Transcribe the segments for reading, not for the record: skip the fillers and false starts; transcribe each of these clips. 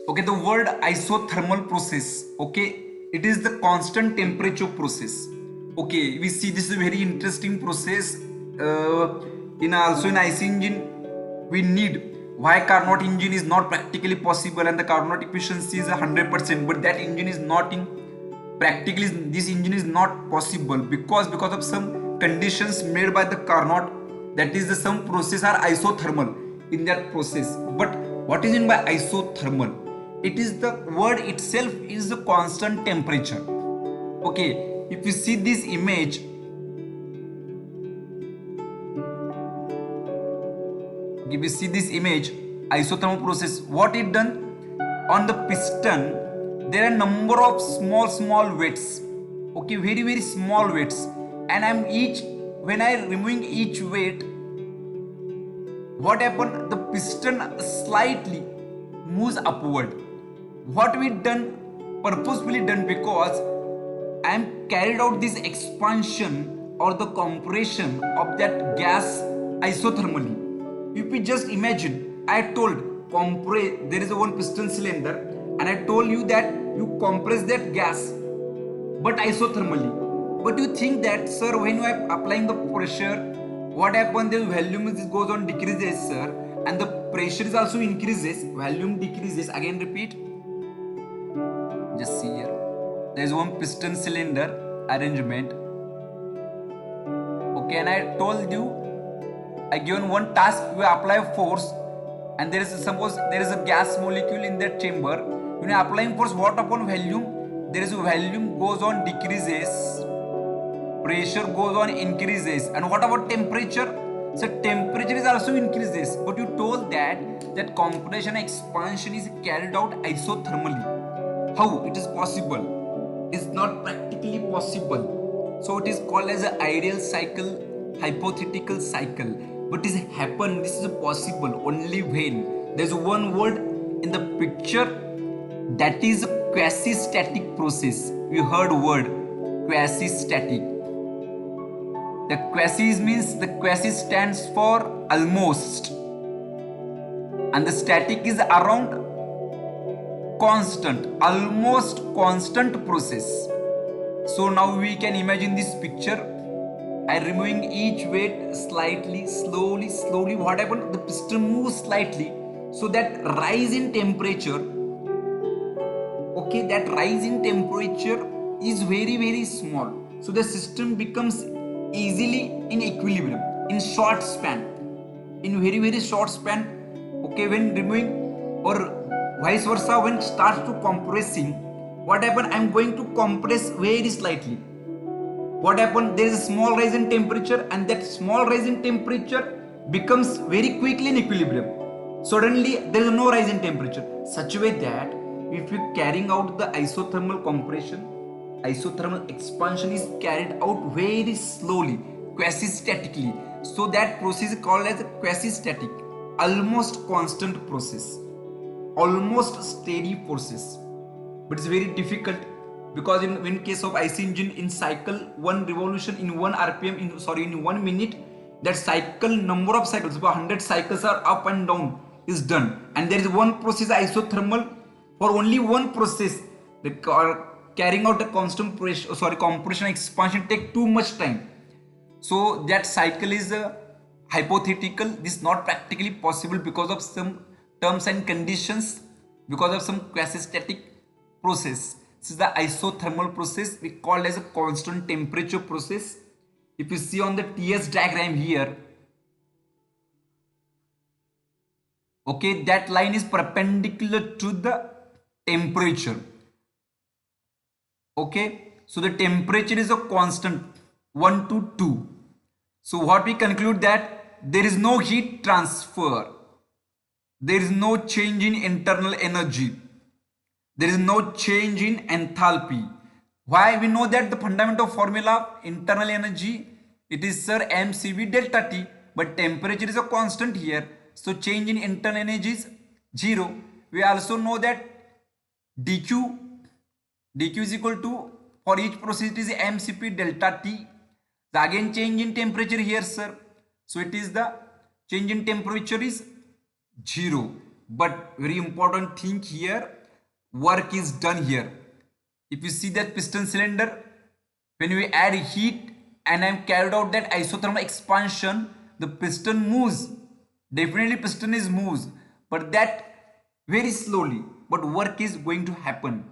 Okay, the word isothermal process, okay, it is the constant temperature process. Okay, we see this is a very interesting process. In also in IC engine we need, why Carnot engine is not practically possible and the Carnot efficiency is 100%, but that engine is not in practically, this engine is not possible because of some conditions made by the Carnot, that is the some process are isothermal in that process. But what is in by isothermal? It is the word itself is the constant temperature. Okay, if you see this image, if you see this image, isothermal process, what it done on the piston, there are number of small weights. Okay, very small weights, and I'm each, when I removing each weight, what happened, the piston slightly moves upward. What we done, purposefully done, because I am carried out this expansion or the compression of that gas isothermally. If you just imagine, I told compress, there is a one piston cylinder and I told you that you compress that gas but isothermally. But you think that, sir, when you are applying the pressure, what happens, the volume goes on decreases, sir, and the pressure is also increases, volume decreases. Again repeat, just see here, there is one piston cylinder arrangement. Okay, and I told you, I given one task, you apply force, and there is, suppose there is a gas molecule in that chamber. When you are applying force, what upon volume, there is a volume goes on decreases, pressure goes on increases, and what about temperature? So temperature is also increases. But you told that compression expansion is carried out isothermally. How it is possible? It's not practically possible. So it is called as an ideal cycle, hypothetical cycle. But it is happen, this is possible only when there's one word in the picture, that is quasi-static process. You heard word quasi-static. The quasi means, the quasi stands for almost, and the static is around constant, almost constant process. So now we can imagine this picture. I removing each weight slightly, slowly. What happened? The piston moves slightly, so that rise in temperature. Okay, that rise in temperature is very small. So the system becomes easily in equilibrium in short span, in very short span. Okay, when removing or vice versa, when starts to compressing, what happen? I'm going to compress very slightly. What happened? There is a small rise in temperature, and that small rise in temperature becomes very quickly in equilibrium. Suddenly there is no rise in temperature, such a way that if you carrying out the isothermal compression, isothermal expansion is carried out very slowly, quasi-statically. So that process is called as a quasi-static, almost constant process, almost steady process. But it's very difficult, because in case of IC engine, in cycle, one revolution in 1 rpm, in 1 minute, that cycle number of cycles, 100 cycles are up and down is done, and there is one process isothermal. For only one process, the carrying out a constant pressure, compression expansion take too much time. So that cycle is hypothetical. This is not practically possible because of some terms and conditions, because of some quasi-static process. This is the isothermal process, we call as a constant temperature process. If you see on the TS diagram here, okay, that line is perpendicular to the temperature. Okay, so the temperature is a constant 1 to 2. So what we conclude, that there is no heat transfer, there is no change in internal energy, there is no change in enthalpy. Why? We know that the fundamental formula of internal energy, it is, sir, mcv delta T, but temperature is a constant here, so change in internal energy is 0. We also know that dq is equal to, for each process it is mcp delta T. The again change in temperature here, sir, so it is the change in temperature is 0. But very important thing here, work is done here. If you see that piston cylinder, when we add heat and I'm carried out that isothermal expansion, the piston moves. Definitely piston is moves, but that very slowly, but work is going to happen.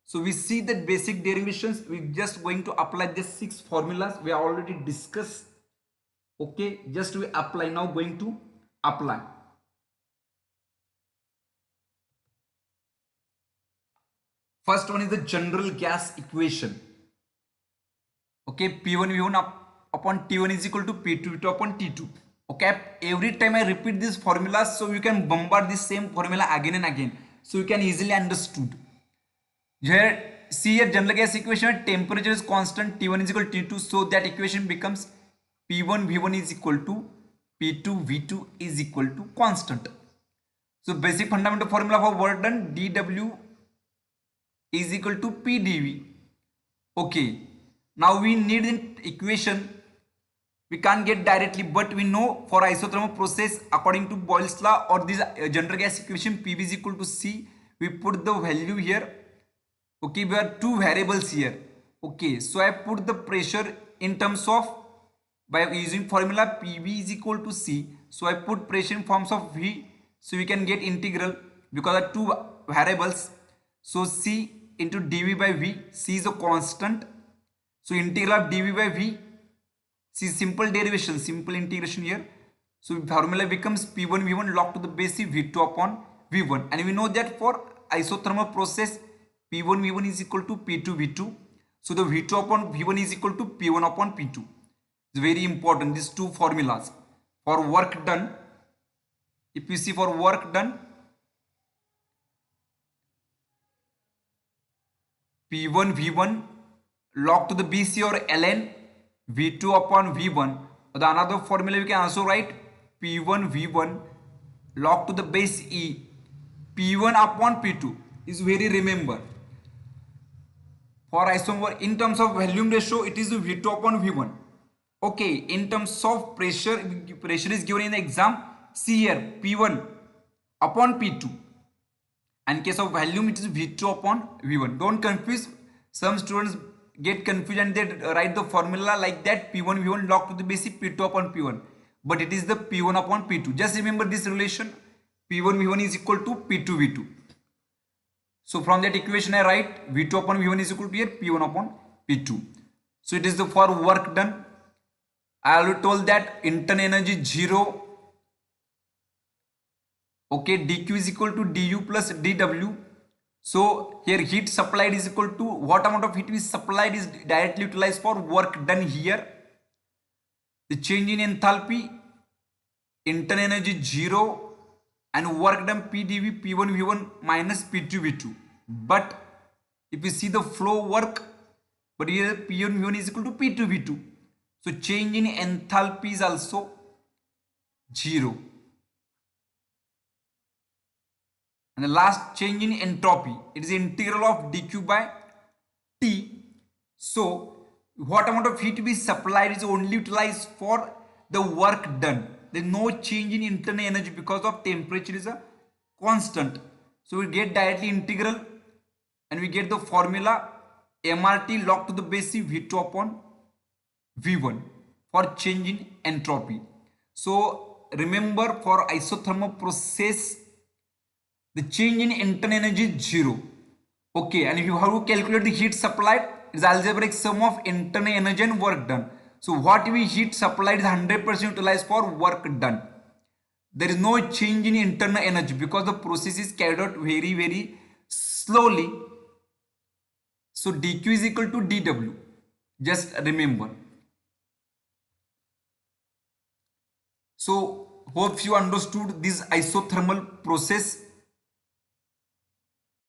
So we see that basic derivations, we just going to apply the 6 formulas we already discussed. Okay, just we apply now, going to apply. First one is the general gas equation. Okay, P1 V1 upon T1 is equal to P2 V2 upon T2. Okay, every time I repeat this formula, so you can bombard this same formula again and again, so you can easily understood. Here, see a general gas equation, temperature is constant, T1 is equal to T2, so that equation becomes P1 V1 is equal to P2 V2 is equal to constant. So basic fundamental formula for work done, dW is equal to PdV. Okay, now we need an equation. We can't get directly, but we know for isothermal process according to Boyle's law or this general gas equation, PV is equal to C. We put the value here. Okay, we have two variables here. Okay, so I put the pressure in terms of, by using formula PV is equal to C. So I put pressure in forms of V. So we can get integral because of two variables. So C into dV by V. C is a constant. So integral of dV by V. See, simple derivation, simple integration here. So formula becomes P1 V1 log to the base V2 upon V1. And we know that for isothermal process, P1 V1 is equal to P2 V2. So the V2 upon V1 is equal to P1 upon P2. It's very important, these two formulas. For work done, if you see for work done, P1 V1 log to the BC or ln V2 upon V1. Or the another formula we can also write P1 V1 log to the base E P1 upon P2 is very remember. For isomer in terms of volume ratio it is V2 upon V1. Okay, in terms of pressure is given in the exam. See here P1 upon P2. And in case of volume it is V2 upon V1. Don't confuse. Some students get confused and they write the formula like that P1 V1 log to the base P2 upon P1. But it is the P1 upon P2. Just remember this relation. P1 V1 is equal to P2 V2. So from that equation I write V2 upon V1 is equal to here P1 upon P2. So it is the for work done. I already told that internal energy 0. Okay, dq is equal to du plus dw. So here heat supplied is equal to what amount of heat is supplied is directly utilized for work done here. The change in enthalpy, internal energy 0 and work done PdV P1 V1 minus P2 V2. But if you see the flow work, but here P1 V1 is equal to P2 V2. So change in enthalpy is also 0. And the last change in entropy, it is integral of dq by T. So what amount of heat to be supplied is only utilized for the work done. There is no change in internal energy because of temperature is a constant. So we get directly integral and we get the formula MRT log to the base V2 upon V1 for change in entropy. So remember for isothermal process, the change in internal energy is 0. Okay, and if you have to calculate the heat supplied, it is algebraic sum of internal energy and work done. So what we heat supplied is 100% utilized for work done. There is no change in internal energy because the process is carried out very slowly. So dq is equal to dw. Just remember. So hope you understood this isothermal process.